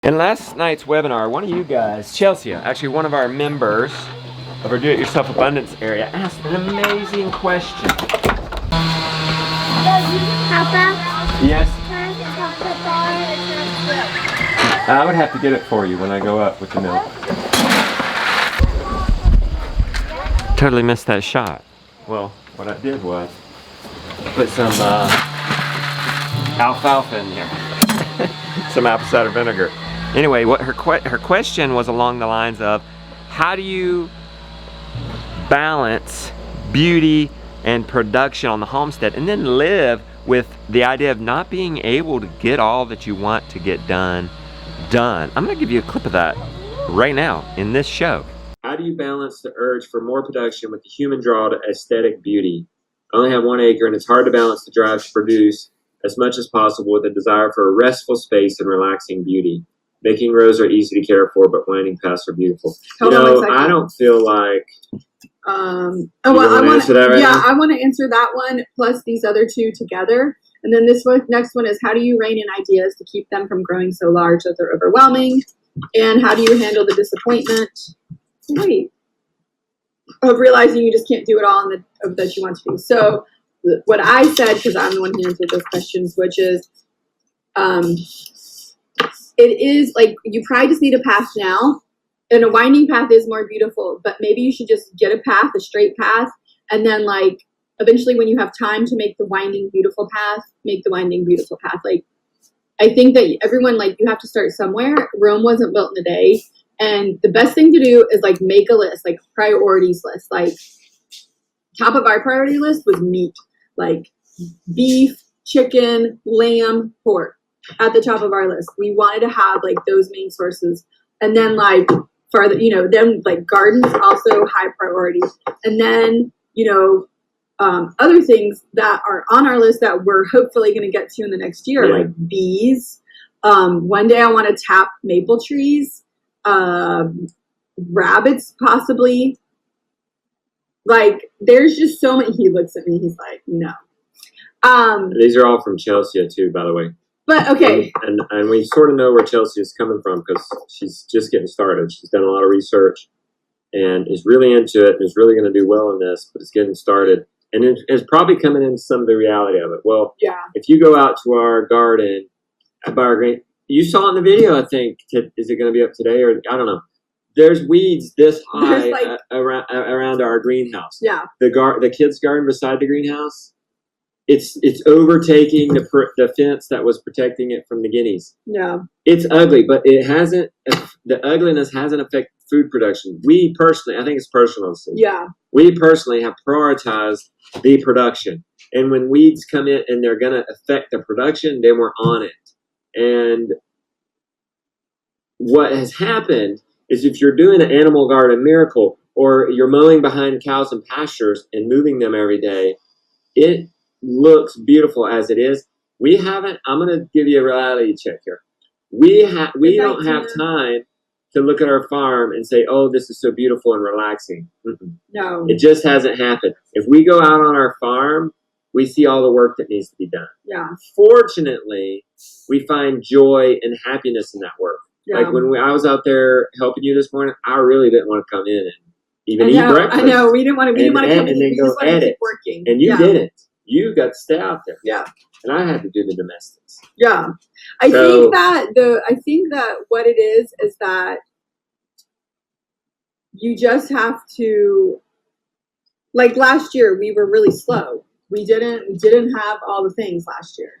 In last night's webinar, one of you guys, Chelsea, actually one of our members of our Do-It-Yourself Abundance area, asked an amazing question. Papa? Yes? Can I have the I would have to get it for you when I go up with the milk. Totally missed that shot. Well, what I did was put some alfalfa in there. Some apple cider vinegar. Anyway, what her question was along the lines of, how do you balance beauty and production on the homestead and then live with the idea of not being able to get all that you want to get done. I'm gonna give you a clip of that right now in this show. How do you balance the urge for more production with the human draw to aesthetic beauty? I only have 1 acre and it's hard to balance the drive to produce as much as possible with a desire for a restful space and relaxing beauty. Making rows are easy to care for, but winding paths are beautiful. Hold on 1 second. I don't feel like... I want to answer that one plus these other two together. And then this one, next one is, how do you rein in ideas to keep them from growing so large that they're overwhelming? And how do you handle the disappointment of realizing you just can't do it all that you want to do? So what I said, because I'm the one who answered those questions, which is, it is like you probably just need a path now. And a winding path is more beautiful, but maybe you should just get a path, a straight path, and then like eventually when you have time to make the winding beautiful path, make the winding beautiful path. Like, I think that everyone, like, you have to start somewhere. Rome wasn't built in a day. And the best thing to do is like make a list, like priorities list. Like top of our priority list was meat, like beef, chicken, lamb, pork at the top of our list. We wanted to have like those main sources. And then like farther, then like gardens also high priority. And then, other things that are on our list that we're hopefully going to get to in the next year, like bees. One day I want to tap maple trees, rabbits possibly. Like there's just so many. He looks at me. He's like, no. These are all from Chelsea too, by the way. But okay. And we sort of know where Chelsea is coming from because she's just getting started. She's done a lot of research and is really into it and is really going to do well in this, but it's getting started. And it's probably coming into some of the reality of it. Well, yeah. If you go out to our garden, by our green, you saw in the video, I think, is it going to be up today or I don't know. There's weeds this high around our greenhouse. Yeah. The kids' garden beside the greenhouse. It's overtaking the fence that was protecting it from the guineas. Yeah. It's ugly, but it hasn't. The ugliness hasn't affected food production. We personally, I think it's personal. Yeah. We personally have prioritized the production, and when weeds come in and they're going to affect the production, then we're on it. And what has happened is if you're doing an animal garden miracle, or you're mowing behind cows and pastures and moving them every day, it looks beautiful as it is. We haven't. I'm going to give you a reality check here. We don't have time to look at our farm and say, "Oh, this is so beautiful and relaxing." No, it just hasn't happened. If we go out on our farm, we see all the work that needs to be done. Yeah. Fortunately, we find joy and happiness in that work. Yeah. Like when I was out there helping you this morning, I really didn't want to come in and even eat breakfast. I know. We didn't want to. We didn't want to come in and then go edit. Working. And you didn't. You got to stay out there. Yeah. And I had to do the domestics. Yeah. I think that what it is that you just have to, like last year we were really slow. We didn't have all the things last year.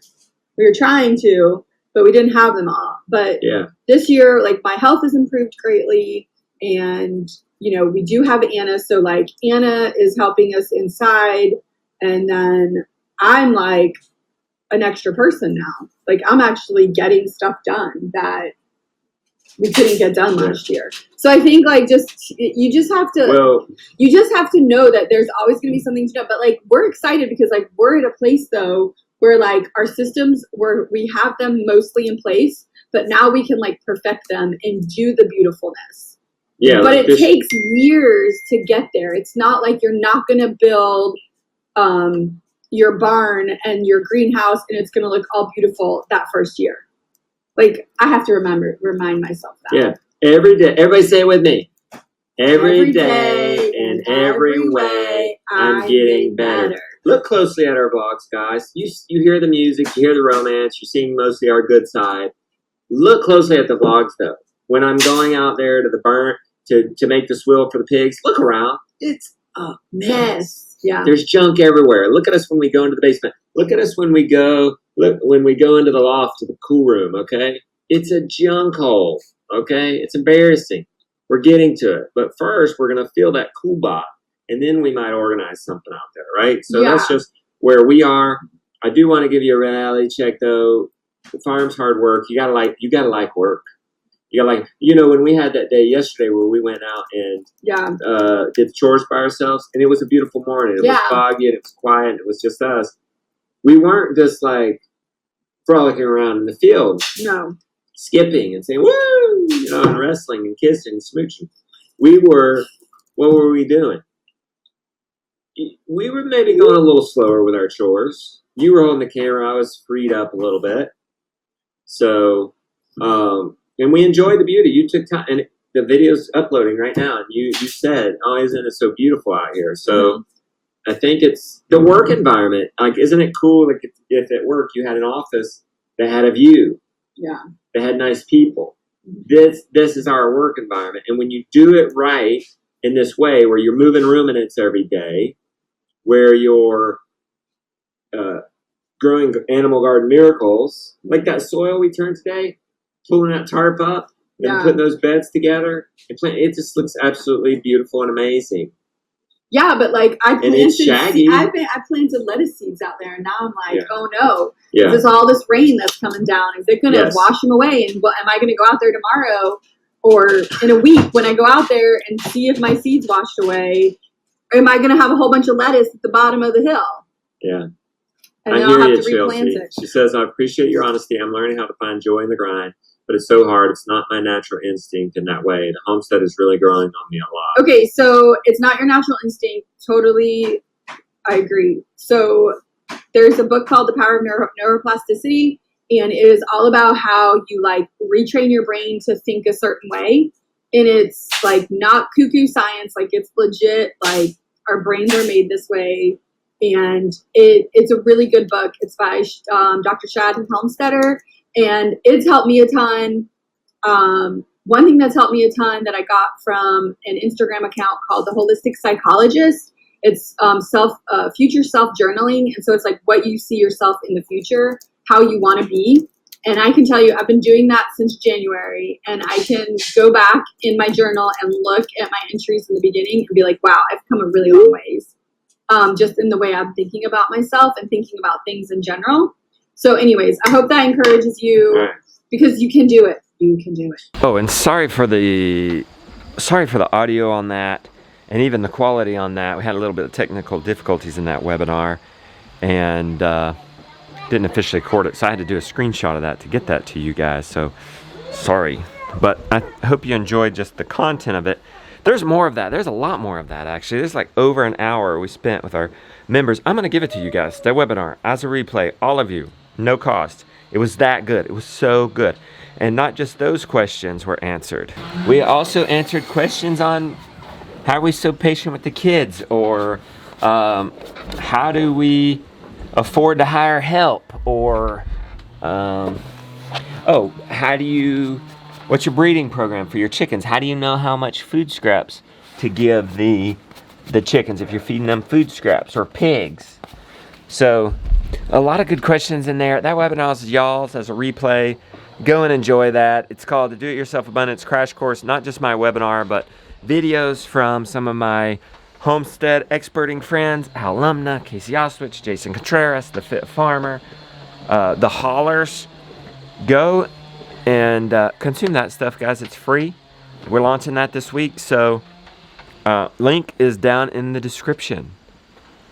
We were trying to, but we didn't have them all. But this year, like my health has improved greatly, and we do have Anna. So like Anna is helping us inside. And then I'm like an extra person now. Like I'm actually getting stuff done that we couldn't get done last year. So I think like you just have to know that there's always going to be something to do. But like we're excited because like we're at a place though where like our systems we have them mostly in place, but now we can like perfect them and do the beautifulness. Yeah. But it takes years to get there. It's not like you're not going to build your barn and your greenhouse and it's going to look all beautiful that first year. Like, I have to remind myself that. Yeah. Every day. Everybody say it with me. Every day, in every way, I'm getting better. Look closely at our vlogs, guys. You hear the music, you hear the romance, you're seeing mostly our good side. Look closely at the vlogs, though. When I'm going out there to the burn to make the swill for the pigs, look around. It's a mess. Yeah. There's junk everywhere. Look at us when we go into the basement. Look at us when we go into the loft to the cool room, okay? It's a junk hole, okay? It's embarrassing. We're getting to it. But first, we're going to feel that cool bot, and then we might organize something out there, right? So that's just where we are. I do want to give you a reality check, though. The farm's hard work. You gotta like work. You gotta when we had that day yesterday where we went out and did the chores by ourselves, and it was a beautiful morning. It was foggy and it was quiet and it was just us. We weren't just like frolicking around in the field. No. Skipping and saying woo, and wrestling and kissing and smooching. What were we doing? We were maybe going a little slower with our chores. You were holding the camera. I was freed up a little bit. So, and we enjoyed the beauty. You took time, and the video's uploading right now. And you said, "Oh, isn't it so beautiful out here?" So, I think it's the work environment. Like, isn't it cool? Like, if at work you had an office that had a view, that had nice people. This is our work environment, and when you do it right in this way, where you're moving ruminants every day, where you're growing animal garden miracles, like that soil we turned today, pulling that tarp up and putting those beds together. It just looks absolutely beautiful and amazing. Yeah, but like I planted lettuce seeds out there, and now I'm like, oh no, there's all this rain that's coming down. Is it going to wash them away? And am I going to go out there tomorrow or in a week when I go out there and see if my seeds washed away? Or am I going to have a whole bunch of lettuce at the bottom of the hill? Yeah. And then I'll have to replant it. She says, I appreciate your honesty. I'm learning how to find joy in the grind, but it's so hard. It's not my natural instinct in that way. The homestead is really growing on me a lot. Okay, so it's not your natural instinct. Totally, I agree. So there's a book called The Power of Neuroplasticity, and it is all about how you like retrain your brain to think a certain way. And it's like not cuckoo science. Like it's legit. Like our brains are made this way. And it's a really good book. It's by Dr. Shad Helmstetter, and it's helped me a ton. One thing that's helped me a ton that I got from an Instagram account called The Holistic Psychologist. It's future self journaling, and so it's like what you see yourself in the future, how you want to be. And I can tell you, I've been doing that since January, and I can go back in my journal and look at my entries in the beginning and be like, wow, I've come a really long ways. Just in the way I'm thinking about myself and thinking about things in general. So anyways, I hope that encourages you because you can do it. You can do it. Oh, and sorry for the audio on that and even the quality on that. We had a little bit of technical difficulties in that webinar and didn't officially record it. So I had to do a screenshot of that to get that to you guys. So sorry, but I hope you enjoyed just the content of it. There's more of that. There's a lot more of that, actually. There's like over an hour we spent with our members. I'm going to give it to you guys, that webinar, as a replay, all of you, no cost. It was that good. It was so good. And not just those questions were answered. We also answered questions on how are we so patient with the kids, or how do we afford to hire help, or what's your breeding program for your chickens? How do you know how much food scraps to give the chickens if you're feeding them food scraps, or pigs? So a lot of good questions in there. That webinar is y'all's as a replay. Go and enjoy that. It's called the Do-It-Yourself Abundance Crash Course. Not just my webinar, but videos from some of my homestead experting friends, Al Lumna, Casey Oswich, Jason Contreras, The Fit Farmer, the Haulers. Go and consume that stuff, guys. It's free. We're launching that this week, so link is down in the description.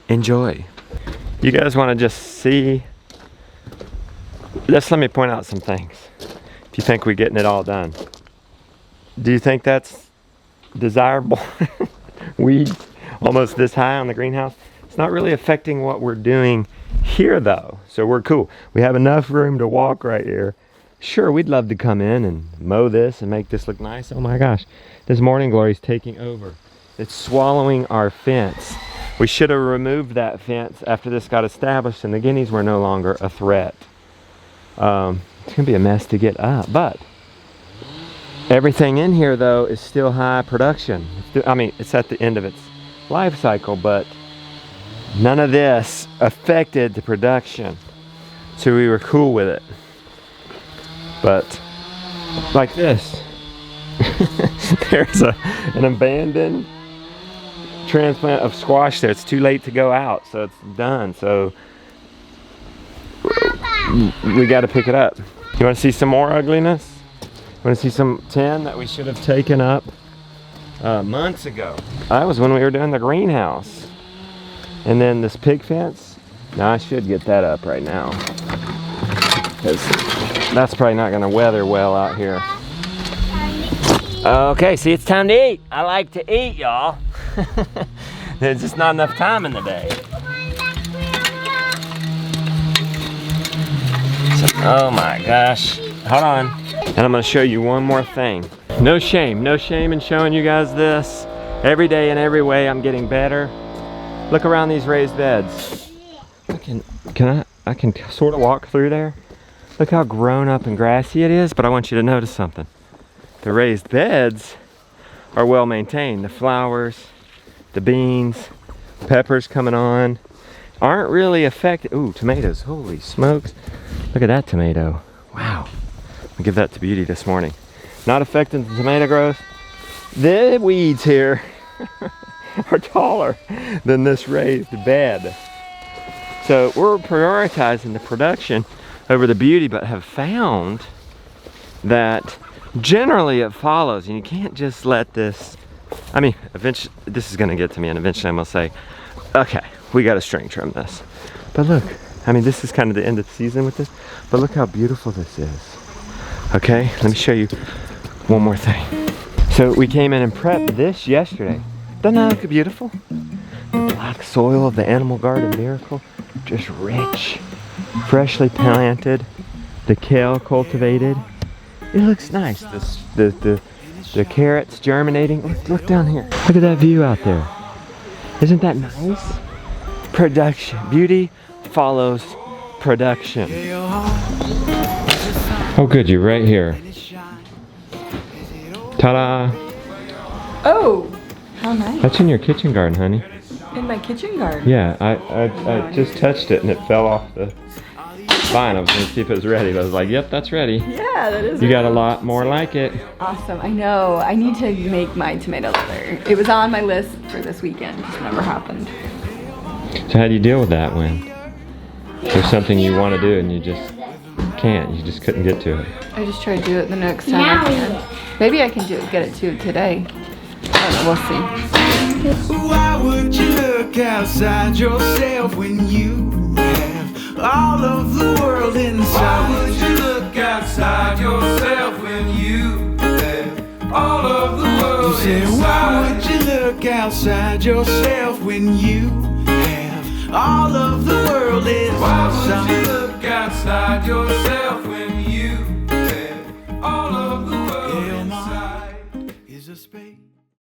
Enjoy. You guys want to just see? Just let me point out some things. If you think we're getting it all done, do you think that's desirable? Weeds almost this high on the greenhouse. It's not really affecting what we're doing here, though, so we're cool. We have enough room to walk right here. Sure, we'd love to come in and mow this and make this look nice. Oh my gosh, this morning glory's taking over. It's swallowing our fence. We should have removed that fence after this got established and the guineas were no longer a threat. It's gonna be a mess to get up, but everything in here though is still high production. I mean, it's at the end of its life cycle, but none of this affected the production. So we were cool with it. But like this, there's an abandoned transplant of squash there. It's too late to go out, so it's done. So we got to pick it up. You want to see some more ugliness? You want to see some tin that we should have taken up months ago? That was when we were doing the greenhouse. And then this pig fence. Now I should get that up right now, because that's probably not going to weather well out here. Okay, see, it's time to eat. I like to eat, y'all. There's just not enough time in the day. Oh my gosh. Hold on. And I'm going to show you one more thing. No shame in showing you guys this. Every day in every way I'm getting better. Look around these raised beds. I can sort of walk through there. Look how grown up and grassy it is, but I want you to notice something. The raised beds are well maintained. The flowers, the beans, peppers coming on aren't really affected. Ooh, tomatoes, holy smokes. Look at that tomato. Wow. I'll give that to Beauty this morning. Not affecting the tomato growth. The weeds here are taller than this raised bed. So we're prioritizing the production over the beauty, but have found that generally it follows, and you can't just let this, I mean, eventually, this is gonna get to me, and eventually I'm gonna say, okay, we gotta string trim this. But look, I mean, this is kind of the end of the season with this, but look how beautiful this is. Okay, let me show you one more thing. So we came in and prepped this yesterday. Doesn't that look beautiful? The black soil of the Animal Garden Miracle, just rich, freshly planted, the kale cultivated. It looks nice. The carrots germinating. Look down here. Look at that view out there. Isn't that nice? Production. Beauty follows production. Oh good, you're right here. Ta-da! Oh, how nice. That's in your kitchen garden, honey. In my kitchen garden? Yeah, I just touched it and it fell off the vine. I was gonna see if it was ready, but I was like, yep, that's ready. Yeah, that is. You got a lot more like it. Awesome, I know. I need to make my tomato leather. It was on my list for this weekend, just never happened. So how do you deal with that when there's something you want to do and you just can't? You just couldn't get to it. I just try to do it the next time I can. Maybe I can get it to it today. I don't know, we'll see. Why would you look outside yourself when you have all of the world inside? Why would you look outside yourself when you have all of the world inside? Why would you look outside yourself when you have all of the world inside? Why would you look outside yourself when you have all of the world inside? Is a space.